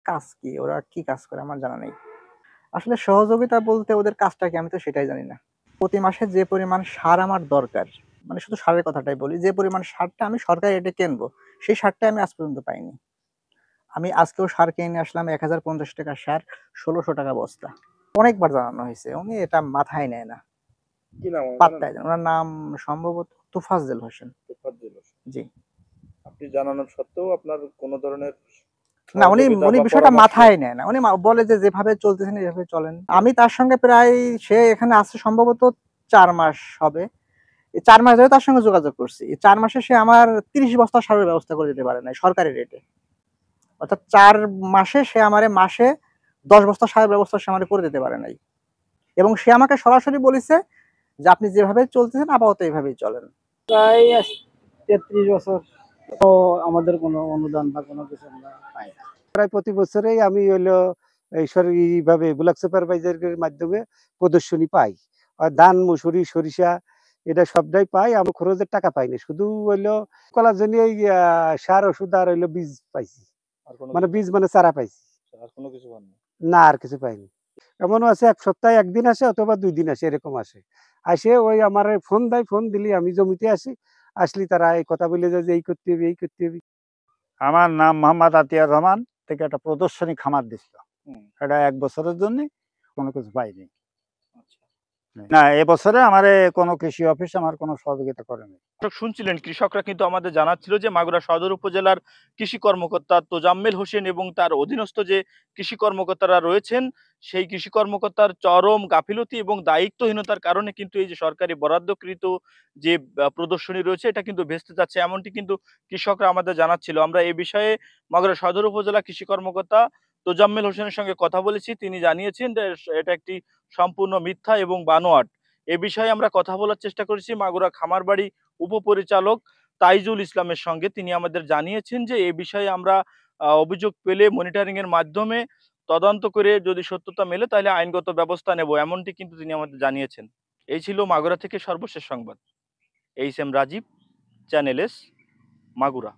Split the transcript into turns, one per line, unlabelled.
কাজ কি? ওরা কি কাজ করে আমার জানা নেই। আসলে সহযোগিতা বলতে ওদের কাজটা কি আমি তো সেটাই জানি না। প্রতি মাসে যে পরিমাণ সার আমার দরকার, মানে শুধু সারের কথাটাই বলি, যে পরিমাণ সারটা আমি সরকারি রেটে কিনবো, সেই সারটা আমি আজ পর্যন্ত পাইনি। আমি আজকেও সার কিনে নিয়ে আসলাম ৳১,০৫০ সার, ৳১৬০০ বস্তা। অনেকবার জানানো হয়েছে। উনি এটা মাথায় নেয় না।
কি নাম জানেন?
পাত্তাই দেয় না। উনার নাম সম্ভবত তোফাজ্জল হোসেন।
তোফাজ্জল হোসেন।
জি।
আপনি জানানোর সত্ত্বেও আপনার কোন ধরনের
না, উনি
সহযোগিতা
উনি
বা
বিষয়টা
পরামর্শ?
মাথায় নেয় না। উনি বলে যে, "যেভাবে চলতেছেন এভাবে চলেন।" আমি তার সঙ্গে প্রায় সে এখানে আছে সম্ভবত ৪ মাস হবে। এই ৪ মাস ধরে তার সঙ্গে যোগাযোগ করছি। এই ৪ মাসে সে আমার ৩০ বস্তা সারের ব্যবস্থা করে দিতে পারে নাই সরকারি রেটে। অর্থাৎ ৪ মাসে সে আমারে মাসে ১০ বস্তা সারের ব্যবস্থা সে আমারে করে দিতে পারে নাই। এবং সে আমাকে সরাসরি বলেছে যে, "আপনি যেভাবে চলতেছেন আপাতত এভাবেই চলেন।"
প্রায় ৩৩ বছর আমাদের কোনো অনুদান বা কোনো কিছু আমরা পাই না। প্রায় প্রতি বছরেই আমি হইলো এই সরকারিভাবে ব্লক সুপারভাইজারের মাধ্যমে প্রদর্শনী পাই। ধান, মসুরি, সরিষা এটা সবটাই পাই। আমি খরচের টাকা পাই না। শুধু হইলো কলার জন্য এই সার, ওষুধ আর হইলো বীজ পাইছি।
আর কোনো
মানে
কিছু
বীজ মানে চারা পাইছি।
আর কোনো কিছু পাননি?
না আর কিছু পাইনি। এমনও আছে ১ সপ্তাহে ১ দিন আসে অথবা ২ দিন আসে এরকম আসে। আইসে ওই আমারে ফোন দেয়, ফোন দিলেই আমি জমিতে আসি। আসলেই তারা এই কথা বলে যায় যে এই করতে হবে, এই করতে হবে।
আমার নাম মোহাম্মদ আতিয়ার রহমান। থেকে একটা প্রদর্শনী খামার দিছিল।
হুম।
এটা ১ বছরের জন্যে কোনো কিছু পাইনি।
আচ্ছা।
না, এবছরে আমারে কোনো কৃষি অফিস আমার কোনো সহযোগিতা করেনি।
দর্শক শুনছিলেন, কৃষকরা কিন্তু আমাদের জানাচ্ছিল যে মাগুরা সদর উপজেলার কৃষি কর্মকর্তা তোজাম্মেল হোসেন এবং তার অধীনস্থ যে কৃষি কর্মকর্তারা রয়েছেন, সেই কৃষি কর্মকর্তার চরম গাফিলতি এবং দায়িত্বহীনতার কারণে কিন্তু এই যে সরকারি বরাদ্দকৃত যে প্রদর্শনী রয়েছে এটা কিন্তু ভেস্তে যাচ্ছে, এমনটি কিন্তু কৃষকরা আমাদের জানাচ্ছিল। আমরা এই বিষয়ে মাগুরা সদর উপজেলা কৃষি কর্মকর্তা তোজাম্মেল হোসেনের সঙ্গে কথা বলেছি। তিনি জানিয়েছেন যে এটা একটি সম্পূর্ণ মিথ্যা এবং বানোয়াট। এ বিষয়ে আমরা কথা বলার চেষ্টা করেছি মাগুরা খামারবাড়ি উপপরিচালক তাইজুল ইসলামের সঙ্গে। তিনি আমাদের জানিয়েছেন যে এ বিষয়ে আমরা অভিযোগ পেলে মনিটরিং এর মাধ্যমে তদন্ত করে যদি সত্যতা মেলে তাহলে আইনগত ব্যবস্থা নেব, এমনটি কিন্তু তিনি আমাদের জানিয়েছেন। এই ছিল মাগুরা থেকে সর্বশেষ সংবাদ। H M Rajib, channel S, Magura.